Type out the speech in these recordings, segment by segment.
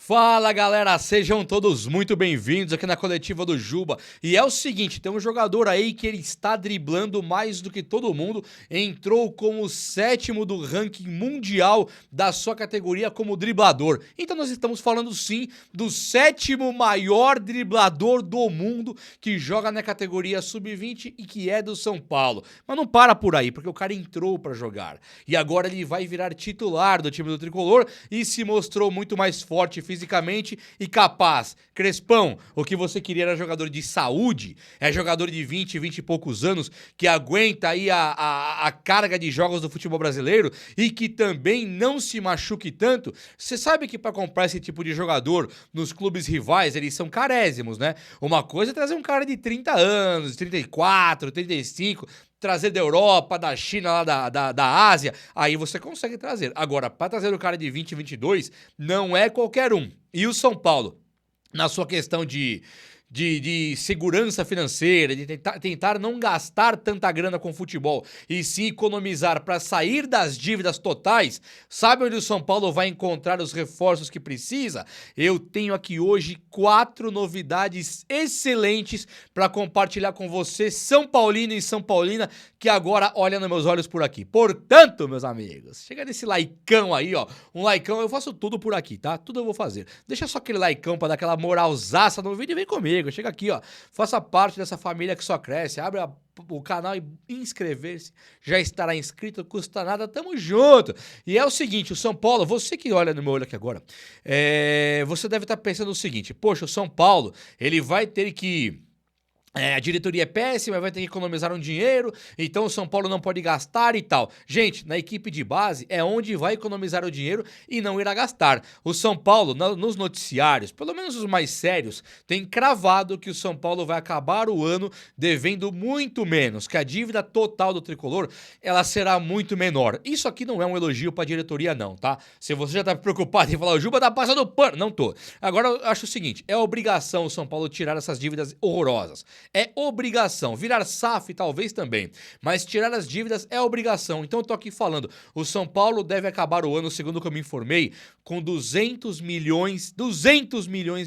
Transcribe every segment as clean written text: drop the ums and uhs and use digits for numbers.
Fala galera, sejam todos muito bem-vindos aqui na coletiva do Juba. E é o seguinte, tem um jogador aí que ele está driblando mais do que todo mundo, entrou como o 7º do ranking mundial da sua categoria como driblador. Então nós estamos falando sim do 7º maior driblador do mundo que joga na categoria sub-20 e que é do São Paulo. Mas não para por aí, porque o cara entrou para jogar. E agora ele vai virar titular do time do Tricolor e se mostrou muito mais forte fisicamente e capaz. Crespão, o que você queria era jogador de saúde, é jogador de 20 e poucos anos que aguenta aí a carga de jogos do futebol brasileiro e que também não se machuque tanto. Você sabe que para comprar esse tipo de jogador nos clubes rivais, eles são carésimos, né? Uma coisa é trazer um cara de 30 anos, 34, 35, trazer da Europa, da China, lá da Ásia, aí você consegue trazer. Agora, para trazer o cara de 20 e 22, não é qualquer um. E o São Paulo, na sua questão de segurança financeira, de tentar não gastar tanta grana com futebol e sim economizar para sair das dívidas totais, sabe onde o São Paulo vai encontrar os reforços que precisa? Eu tenho aqui hoje 4 novidades excelentes para compartilhar com você, São Paulino e São Paulina, que agora olha nos meus olhos por aqui. Portanto, meus amigos, chega nesse likeão aí, ó, um likeão, eu faço tudo por aqui, tá? Tudo eu vou fazer. Deixa só aquele likeão para dar aquela moralzaça no vídeo e vem comigo. Chega aqui, ó, faça parte dessa família que só cresce, abre o canal e inscrever-se, já estará inscrito, não custa nada, tamo junto. E é o seguinte, o São Paulo, você que olha no meu olho aqui agora, você deve estar pensando o seguinte, poxa, o São Paulo, ele vai ter que... a diretoria é péssima, vai ter que economizar um dinheiro, então o São Paulo não pode gastar e tal. Gente, na equipe de base é onde vai economizar o dinheiro e não irá gastar. O São Paulo, nos noticiários, pelo menos os mais sérios, tem cravado que o São Paulo vai acabar o ano devendo muito menos, que a dívida total do Tricolor, ela será muito menor. Isso aqui não é um elogio pra diretoria não, tá? Se você já tá preocupado em falar, o Juba tá passando pano, não tô. Agora eu acho o seguinte, é obrigação o São Paulo tirar essas dívidas horrorosas. É obrigação, virar SAF talvez também, mas tirar as dívidas é obrigação. Então eu tô aqui falando, o São Paulo deve acabar o ano, segundo o que eu me informei, com 200 milhões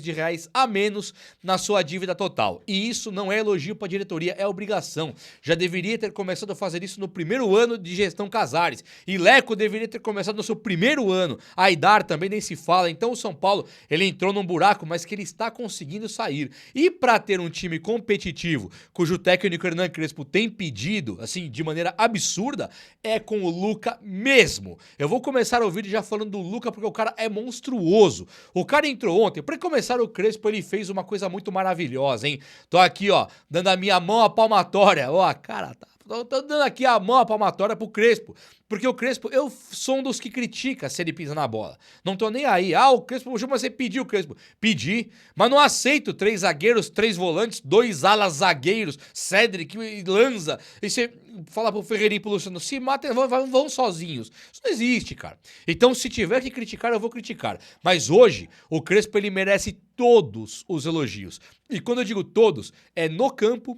de reais a menos na sua dívida total. E isso não é elogio para a diretoria, é obrigação. Já deveria ter começado a fazer isso no primeiro ano de gestão Casares. E Leco deveria ter começado no seu primeiro ano. Aidar também nem se fala. Então o São Paulo, ele entrou num buraco, mas que ele está conseguindo sair. E para ter um time competitivo, cujo técnico Hernan Crespo tem pedido, assim, de maneira absurda, é com o Luca mesmo. Eu vou começar o vídeo já falando do Luca, porque o cara é monstruoso. O cara entrou ontem, pra começar o Crespo, ele fez uma coisa muito maravilhosa, hein? Tô aqui, ó, dando a minha mão à palmatória. Ó, cara, tô dando aqui a mão à palmatória pro Crespo. Porque o Crespo, eu sou um dos que critica se ele pisa na bola. Não tô nem aí. Ah, o Crespo, mas você pediu o Crespo. Pedi, mas não aceito 3 zagueiros, 3 volantes, 2 alas zagueiros, Cedric e Lanza. E você fala pro Ferreirinho e pro Luciano, se matem, vão sozinhos. Isso não existe, cara. Então, se tiver que criticar, eu vou criticar. Mas hoje, o Crespo, ele merece todos os elogios. E quando eu digo todos, é no campo,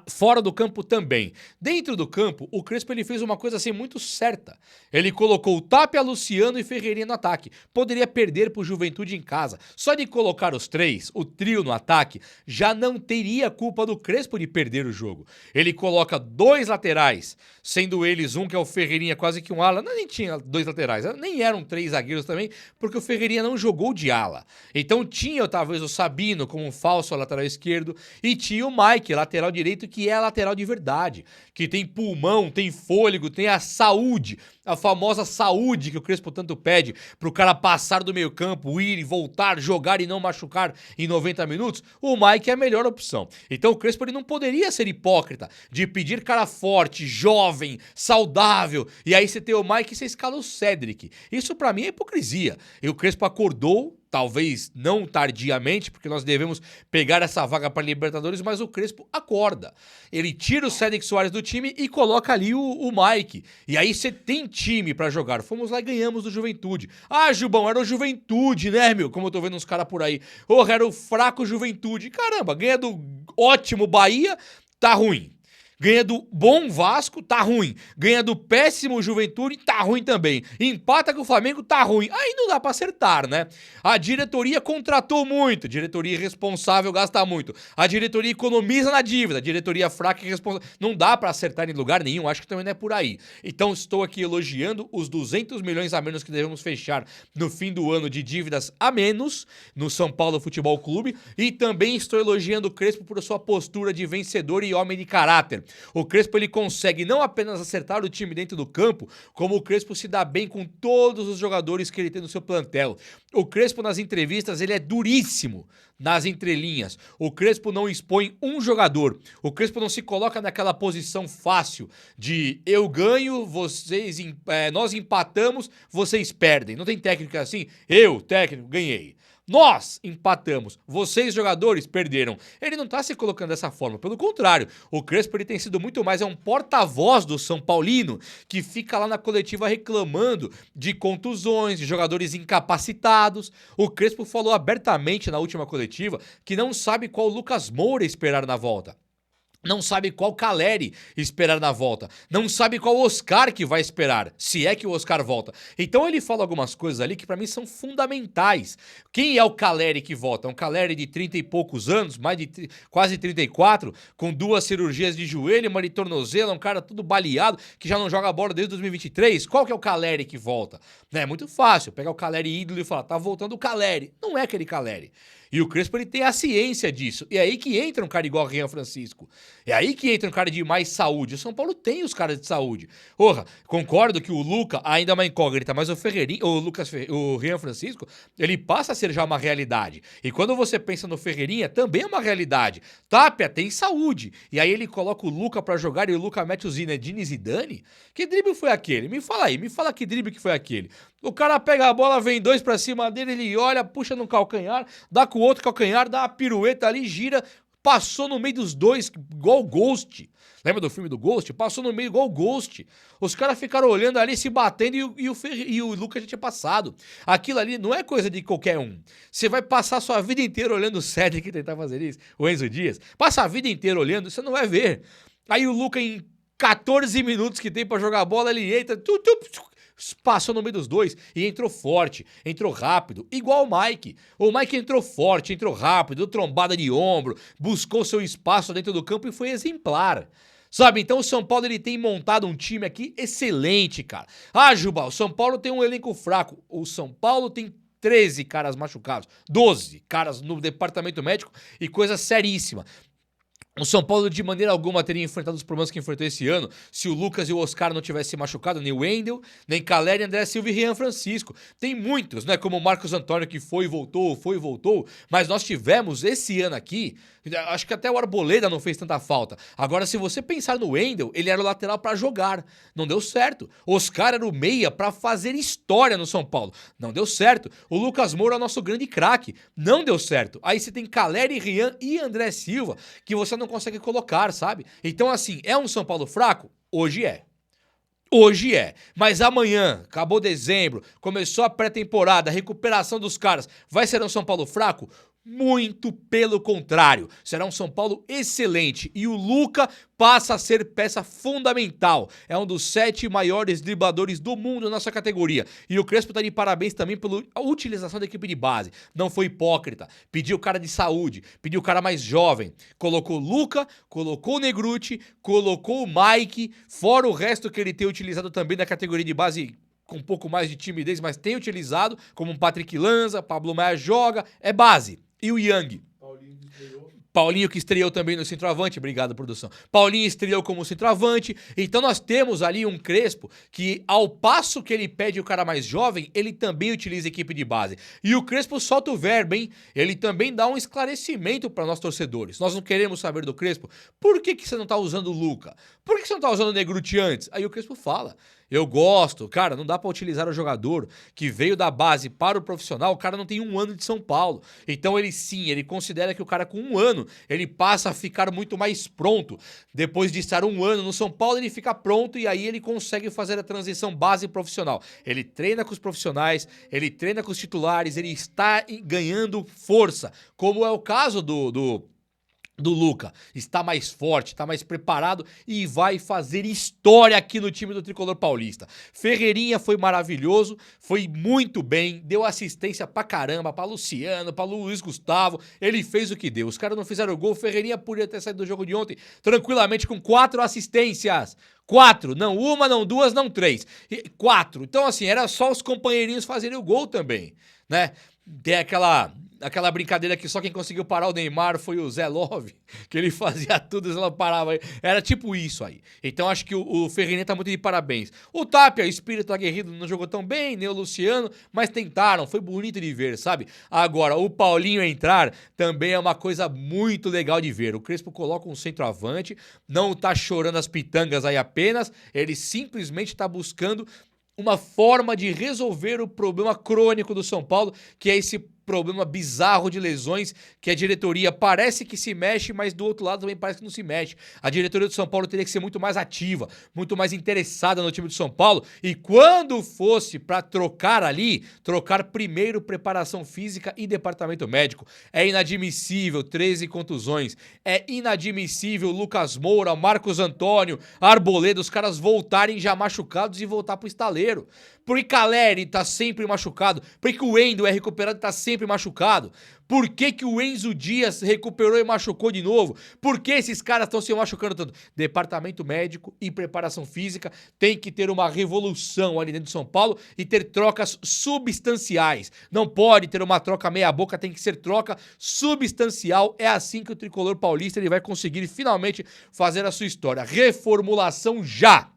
fora do campo também. Dentro do campo, o Crespo ele fez uma coisa assim muito certa. Ele colocou o Tapia, Luciano e Ferreirinha no ataque. Poderia perder pro Juventude em casa. Só de colocar os 3, o trio no ataque, já não teria culpa do Crespo de perder o jogo. Ele coloca 2 laterais, sendo eles um que é o Ferreirinha, quase que um ala. Não, nem tinha 2 laterais, nem eram 3 zagueiros também, porque o Ferreirinha não jogou de ala. Então tinha talvez o Sabino como um falso lateral esquerdo e tinha o Mike, lateral direito, que é a lateral de verdade, que tem pulmão, tem fôlego, tem a saúde, a famosa saúde que o Crespo tanto pede pro cara passar do meio campo, ir e voltar, jogar e não machucar em 90 minutos, o Mike é a melhor opção. Então o Crespo ele não poderia ser hipócrita de pedir cara forte, jovem, saudável, e aí você tem o Mike e você escala o Cedric. Isso pra mim é hipocrisia. E o Crespo acordou, talvez não tardiamente, porque nós devemos pegar essa vaga para Libertadores, mas o Crespo acorda. Ele tira o Cedric Soares do time e coloca ali o Mike. E aí você tem time para jogar. Fomos lá e ganhamos do Juventude. Ah, Jubão, era o Juventude, né, meu? Como eu tô vendo uns caras por aí. Era o fraco Juventude. Caramba, ganha do ótimo Bahia, tá ruim. Ganha do bom Vasco, tá ruim. Ganha do péssimo Juventude, tá ruim também. Empata com o Flamengo, tá ruim. Aí não dá pra acertar, né? A diretoria contratou muito, a diretoria irresponsável gasta muito. A diretoria economiza na dívida, a diretoria fraca e irresponsável. Não dá pra acertar em lugar nenhum, acho que também não é por aí. Então estou aqui elogiando os 200 milhões a menos que devemos fechar no fim do ano de dívidas a menos no São Paulo Futebol Clube, e também estou elogiando o Crespo por sua postura de vencedor e homem de caráter. O Crespo ele consegue não apenas acertar o time dentro do campo, como o Crespo se dá bem com todos os jogadores que ele tem no seu plantel. O Crespo nas entrevistas ele é duríssimo nas entrelinhas. O Crespo não expõe um jogador. O Crespo não se coloca naquela posição fácil de eu ganho, nós empatamos, vocês perdem. Não tem técnica assim? Eu, técnico, ganhei. Nós empatamos, vocês jogadores perderam. Ele não tá se colocando dessa forma, pelo contrário, o Crespo ele tem sido muito mais um porta-voz do São Paulino, que fica lá na coletiva reclamando de contusões, de jogadores incapacitados. O Crespo falou abertamente na última coletiva que não sabe qual Lucas Moura esperar na volta. Não sabe qual Caleri esperar na volta. Não sabe qual Oscar que vai esperar, se é que o Oscar volta. Então ele fala algumas coisas ali que pra mim são fundamentais. Quem é o Caleri que volta? Um Caleri de 30 e poucos anos, quase 34, com 2 cirurgias de joelho, uma de tornozelo, um cara tudo baleado, que já não joga bola desde 2023. Qual que é o Caleri que volta? É muito fácil pegar o Caleri ídolo e falar, tá voltando o Caleri. Não é aquele Caleri. E o Crespo ele tem a ciência disso. E é aí que entra um cara igual o Rian Francisco. É aí que entra um cara de mais saúde. O São Paulo tem os caras de saúde. Porra, concordo que o Luca ainda é uma incógnita, mas o Rian Francisco, ele passa a ser já uma realidade. E quando você pensa no Ferreirinha, também é uma realidade. Tapia tem saúde. E aí ele coloca o Luca pra jogar e o Luca mete o Zinedine Zidane? Que drible foi aquele? Me fala aí, me fala que drible que foi aquele. O cara pega a bola, vem 2 pra cima dele, ele olha, puxa no calcanhar, dá com o outro calcanhar, dá uma pirueta ali, gira, passou no meio dos dois, igual o Ghost. Lembra do filme do Ghost? Passou no meio igual o Ghost. Os caras ficaram olhando ali, se batendo e o Lucas já tinha passado. Aquilo ali não é coisa de qualquer um. Você vai passar a sua vida inteira olhando o Cedric tentar fazer isso, o Enzo Dias. Passa a vida inteira olhando, você não vai ver. Aí o Lucas, em 14 minutos que tem pra jogar a bola, ele entra, passou no meio dos dois e entrou forte, entrou rápido, igual o Mike. O Mike entrou forte, entrou rápido, deu trombada de ombro, buscou seu espaço dentro do campo e foi exemplar. Sabe, então o São Paulo ele tem montado um time aqui excelente, cara. Ah, Juba, o São Paulo tem um elenco fraco. O São Paulo tem 13 caras machucados, 12 caras no departamento médico e coisa seríssima. O São Paulo de maneira alguma teria enfrentado os problemas que enfrentou esse ano se o Lucas e o Oscar não tivessem machucado, nem o Wendel, nem Caleri, André Silva e Rian Francisco. Tem muitos, né, como o Marcos Antônio que foi e voltou, mas nós tivemos esse ano aqui, acho que até o Arboleda não fez tanta falta. Agora, se você pensar no Wendel, ele era o lateral pra jogar, não deu certo. Oscar era o meia pra fazer história no São Paulo, não deu certo. O Lucas Moura é o nosso grande craque, não deu certo. Aí você tem Caleri, Rian e André Silva, que você não consegue colocar, sabe? Então, assim, é um São Paulo fraco? Hoje é. Hoje é, mas amanhã, acabou dezembro, começou a pré-temporada, a recuperação dos caras, vai ser um São Paulo fraco? Muito pelo contrário, será um São Paulo excelente e o Luca passa a ser peça fundamental, é um dos 7 maiores dribladores do mundo nessa categoria e o Crespo tá de parabéns também pela utilização da equipe de base, não foi hipócrita, pediu o cara de saúde, pediu o cara mais jovem, colocou o Luca, colocou o Negruti, colocou o Mike, fora o resto que ele tem utilizado também na categoria de base com um pouco mais de timidez, mas tem utilizado, como um Patrick Lanza, Pablo Maia joga, é base. E o Yang? Paulinho que estreou também no centroavante, obrigado produção. Paulinho estreou como centroavante, então nós temos ali um Crespo que ao passo que ele pede o cara mais jovem, ele também utiliza a equipe de base. E o Crespo solta o verbo, hein? Ele também dá um esclarecimento para nós torcedores. Nós não queremos saber do Crespo, por que você não tá usando o Luca? Por que você não tá usando o Negruti antes? Aí o Crespo fala, eu gosto, cara, não dá pra utilizar o jogador que veio da base para o profissional, o cara não tem 1 ano de São Paulo. Então ele considera que o cara com 1 ano, ele passa a ficar muito mais pronto. Depois de estar 1 ano no São Paulo, ele fica pronto e aí ele consegue fazer a transição base profissional. Ele treina com os profissionais, ele treina com os titulares, ele está ganhando força, como é o caso do do Luca, está mais forte, está mais preparado e vai fazer história aqui no time do Tricolor Paulista. Ferreirinha foi maravilhoso, foi muito bem, deu assistência pra caramba, pra Luciano, pra Luiz Gustavo, ele fez o que deu. Os caras não fizeram gol, Ferreirinha podia ter saído do jogo de ontem tranquilamente com 4 assistências. 4, não uma, não duas, não 3. 4. Então assim, era só os companheirinhos fazerem o gol também, né? Tem aquela brincadeira que só quem conseguiu parar o Neymar foi o Zé Love, que ele fazia tudo e ela parava. Era tipo isso aí. Então acho que o Ferreirinha tá muito de parabéns. O Tapia, espírito aguerrido, não jogou tão bem, nem o Luciano, mas tentaram, foi bonito de ver, sabe? Agora, o Paulinho entrar também é uma coisa muito legal de ver. O Crespo coloca um centroavante, não tá chorando as pitangas aí apenas, ele simplesmente tá buscando uma forma de resolver o problema crônico do São Paulo, que é esse problema bizarro de lesões que a diretoria parece que se mexe, mas do outro lado também parece que não se mexe. A diretoria do São Paulo teria que ser muito mais ativa, muito mais interessada no time do São Paulo, e quando fosse para trocar ali, trocar primeiro preparação física e departamento médico. É inadmissível 13 contusões, é inadmissível Lucas Moura, Marcos Antônio, Arboleda, os caras voltarem já machucados e voltar pro estaleiro. Porque Caleri tá sempre machucado, porque o Wendel é recuperado e tá sempre machucado. Por que o Enzo Dias recuperou e machucou de novo? Por que esses caras estão se machucando tanto? Departamento médico e preparação física tem que ter uma revolução ali dentro de São Paulo e ter trocas substanciais. Não pode ter uma troca meia boca, tem que ser troca substancial. É assim que o Tricolor Paulista ele vai conseguir finalmente fazer a sua história. Reformulação já!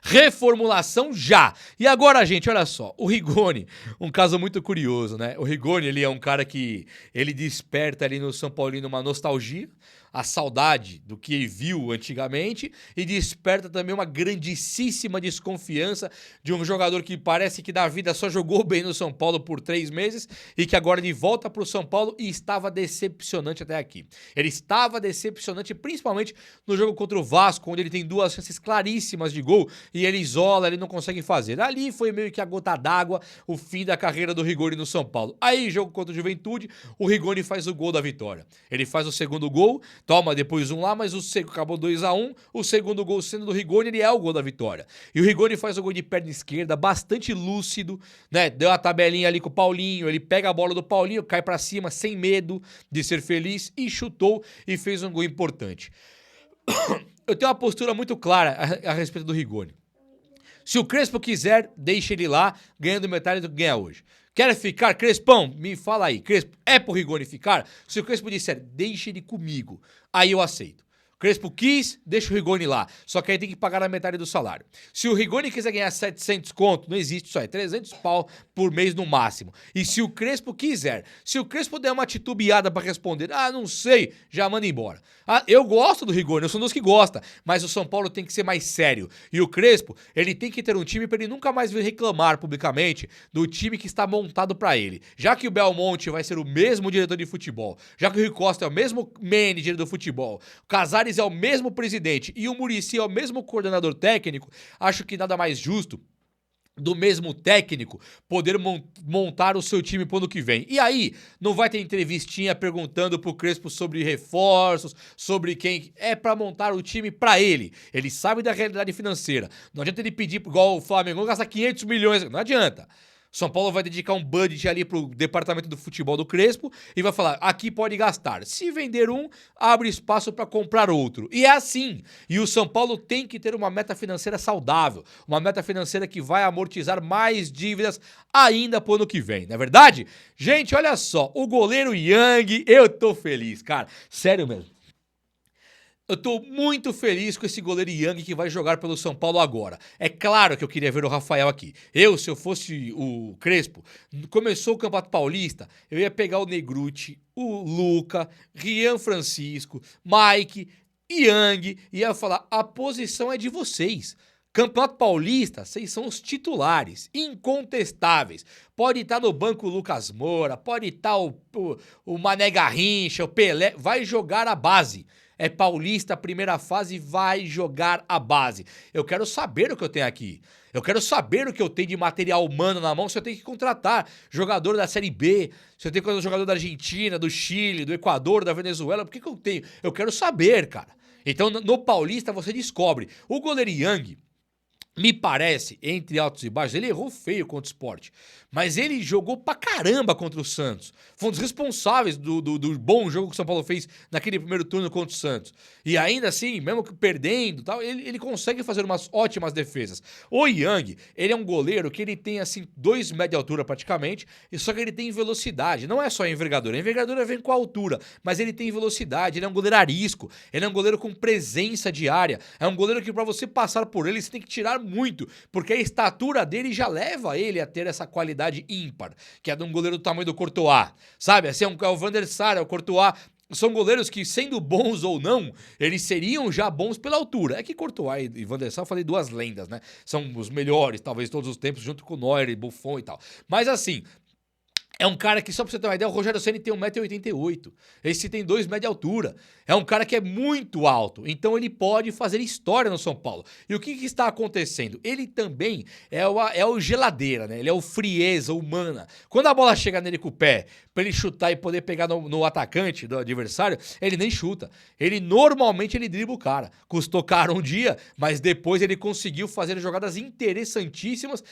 Reformulação já. E agora, gente, olha só, o Rigoni, um caso muito curioso, né? O Rigoni, ele é um cara que ele desperta ali no São Paulino uma nostalgia, a saudade do que ele viu antigamente e desperta também uma grandíssima desconfiança de um jogador que parece que na vida só jogou bem no São Paulo por 3 meses e que agora ele volta pro São Paulo e estava decepcionante até aqui. Ele estava decepcionante principalmente no jogo contra o Vasco, onde ele tem 2 chances claríssimas de gol e ele isola, ele não consegue fazer. Ali foi meio que a gota d'água, o fim da carreira do Rigoni no São Paulo. Aí, jogo contra o Juventude, o Rigoni faz o gol da vitória. Ele faz o segundo gol, toma depois um lá, mas acabou 2-1, o segundo gol sendo do Rigoni, ele é o gol da vitória. E o Rigoni faz o gol de perna esquerda, bastante lúcido, né? Deu a tabelinha ali com o Paulinho, ele pega a bola do Paulinho, cai pra cima sem medo de ser feliz e chutou e fez um gol importante. Eu tenho uma postura muito clara a respeito do Rigoni. Se o Crespo quiser, deixa ele lá, ganhando metade do que ganha hoje. Quer ficar, Crespão? Me fala aí. Crespo, é pro Rigoni ficar? Se o Crespo disser, deixa ele comigo, aí eu aceito. Crespo quis, deixa o Rigoni lá. Só que aí tem que pagar a metade do salário. Se o Rigoni quiser ganhar 700 conto, não existe isso aí. 300 pau por mês no máximo. E se o Crespo quiser, se o Crespo der uma titubeada pra responder, não sei, já manda embora. Eu gosto do Rigoni, eu sou um dos que gosta, mas o São Paulo tem que ser mais sério. E o Crespo, ele tem que ter um time pra ele nunca mais vir reclamar publicamente do time que está montado pra ele. Já que o Belmonte vai ser o mesmo diretor de futebol, já que o Rui Costa é o mesmo manager do futebol, o Casares é o mesmo presidente e o Muricy é o mesmo coordenador técnico, acho que nada mais justo do mesmo técnico poder montar o seu time pro ano que vem. E aí, não vai ter entrevistinha perguntando pro Crespo sobre reforços, sobre quem é pra montar o time pra ele. Ele sabe da realidade financeira. Não adianta ele pedir, igual o Flamengo, gastar 500 milhões, não adianta. São Paulo vai dedicar um budget ali pro departamento do futebol do Crespo e vai falar, aqui pode gastar. Se vender um, abre espaço para comprar outro. E é assim. E o São Paulo tem que ter uma meta financeira saudável. Uma meta financeira que vai amortizar mais dívidas ainda pro ano que vem, não é verdade? Gente, olha só, o goleiro Yang, eu tô feliz, cara. Sério mesmo. Eu tô muito feliz com esse goleiro Yang que vai jogar pelo São Paulo agora. É claro que eu queria ver o Rafael aqui. Se eu fosse o Crespo, começou o Campeonato Paulista, eu ia pegar o Negruti, o Luca, Rian Francisco, Mike, Yang, e ia falar, a posição é de vocês. Campeonato Paulista, vocês são os titulares, incontestáveis. Pode estar no banco o Lucas Moura, pode estar o Mané Garrincha, o Pelé, vai jogar a base. É Paulista, primeira fase, vai jogar a base. Eu quero saber o que eu tenho aqui. Eu quero saber o que eu tenho de material humano na mão, se eu tenho que contratar jogador da Série B, se eu tenho que contratar jogador da Argentina, do Chile, do Equador, da Venezuela, por que eu tenho? Eu quero saber, cara. Então, no Paulista, você descobre. O goleiro Yang, me parece, entre altos e baixos, ele errou feio contra o Sport, mas ele jogou pra caramba contra o Santos. Foi um dos responsáveis do bom jogo que o São Paulo fez naquele primeiro turno contra o Santos. E ainda assim, mesmo que perdendo, tal, ele consegue fazer umas ótimas defesas. O Yang, ele é um goleiro que ele tem assim 2 metros de altura praticamente, e só que ele tem velocidade. Não é só a envergadura vem com a altura, mas ele tem velocidade, ele é um goleiro arisco, ele é um goleiro com presença de área, é um goleiro que pra você passar por ele, você tem que tirar muito, porque a estatura dele já leva ele a ter essa qualidade ímpar, que é de um goleiro do tamanho do Courtois, sabe? Assim, é o Van der Sar, é o Courtois, são goleiros que, sendo bons ou não, eles seriam já bons pela altura. É que Courtois e Van der Sar, eu falei 2 lendas, né? São os melhores, talvez, de todos os tempos, junto com o Neuer e Buffon e tal. Mas assim, é um cara que, só pra você ter uma ideia, o Rogério Ceni tem 1,88 m. Esse tem 2 metros de altura. É um cara que é muito alto. Então ele pode fazer história no São Paulo. E o que está acontecendo? Ele também é o geladeira, né? Ele é o frieza humana. Quando a bola chega nele com o pé, pra ele chutar e poder pegar no atacante do adversário, ele nem chuta. Normalmente ele dribla o cara. Custou caro um dia, mas depois ele conseguiu fazer jogadas interessantíssimas,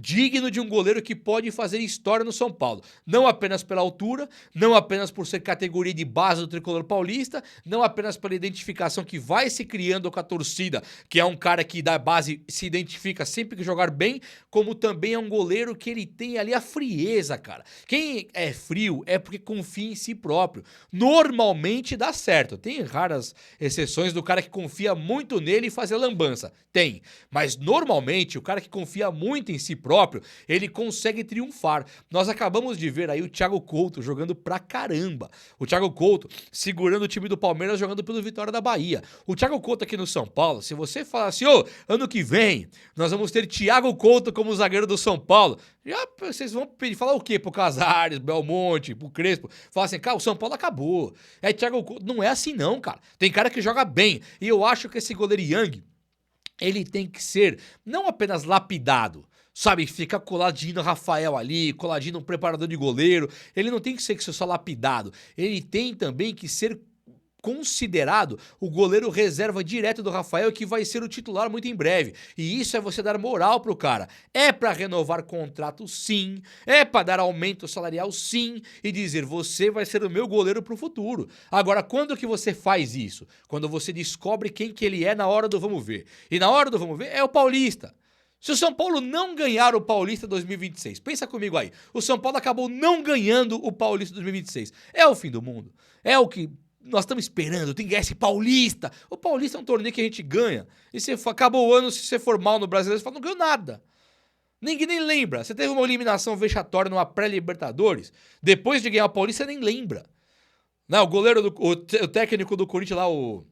digno de um goleiro que pode fazer história no São Paulo. Não apenas pela altura, não apenas por ser categoria de base do tricolor paulista, não apenas pela identificação que vai se criando com a torcida, que é um cara que da base se identifica sempre que jogar bem, como também é um goleiro que ele tem ali a frieza, cara. Quem é frio é porque confia em si próprio. Normalmente dá certo. Tem raras exceções do cara que confia muito nele e fazer lambança. Tem. Mas normalmente o cara que confia muito em si próprio, ele consegue triunfar. Nós acabamos de ver aí o Thiago Couto jogando pra caramba. O Thiago Couto segurando o time do Palmeiras jogando pelo Vitória da Bahia. O Thiago Couto aqui no São Paulo, se você falar assim, ano que vem nós vamos ter Thiago Couto como zagueiro do São Paulo, já vocês vão falar o quê? Pro Casares, Belmonte, pro Crespo? Falar assim, cara, o São Paulo acabou. É Thiago Couto. Não é assim não, cara. Tem cara que joga bem. E eu acho que esse goleiro Yang, ele tem que ser não apenas lapidado, sabe, fica coladinho no Rafael ali, coladinho no preparador de goleiro. Ele não tem que ser só lapidado. Ele tem também que ser considerado o goleiro reserva direto do Rafael, que vai ser o titular muito em breve. E isso é você dar moral pro cara. É pra renovar contrato, sim. É pra dar aumento salarial, sim. E dizer, você vai ser o meu goleiro pro futuro. Agora, quando que você faz isso? Quando você descobre quem que ele é na hora do vamos ver. E na hora do vamos ver é o Paulista. Se o São Paulo não ganhar o Paulista 2026, pensa comigo aí, o São Paulo acabou não ganhando o Paulista 2026. É o fim do mundo. É o que nós estamos esperando, tem que ganhar esse Paulista. O Paulista é um torneio que a gente ganha. E se acabou o ano, se você for mal no Brasileiro, você fala, não ganhou nada. Ninguém nem lembra. Você teve uma eliminação vexatória numa pré-Libertadores. Depois de ganhar o Paulista, você nem lembra. Não, o técnico do Corinthians lá, o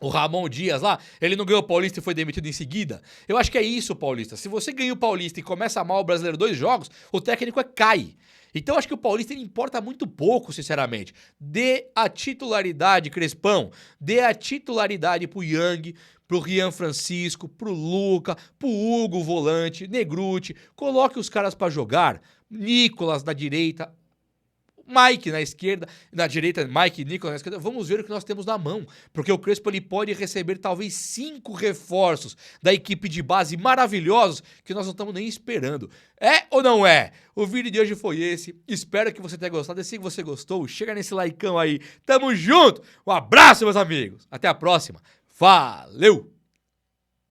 Ramon Dias lá, ele não ganhou o Paulista e foi demitido em seguida. Eu acho que é isso, Paulista. Se você ganha o Paulista e começa mal o Brasileiro 2 jogos, o técnico cai. Então eu acho que o Paulista ele importa muito pouco, sinceramente. Dê a titularidade, Crespão. Dê a titularidade pro Yang, pro Rian Francisco, pro Luca, pro Hugo, volante, Negruti. Coloque os caras pra jogar. Nicolas na direita, Mike na esquerda, na direita, Mike e Nicolas na esquerda. Vamos ver o que nós temos na mão, porque o Crespo ele pode receber talvez 5 reforços da equipe de base maravilhosos que nós não estamos nem esperando. É ou não é? O vídeo de hoje foi esse, espero que você tenha gostado. E se você gostou, chega nesse likeão aí, tamo junto, um abraço meus amigos, até a próxima, valeu!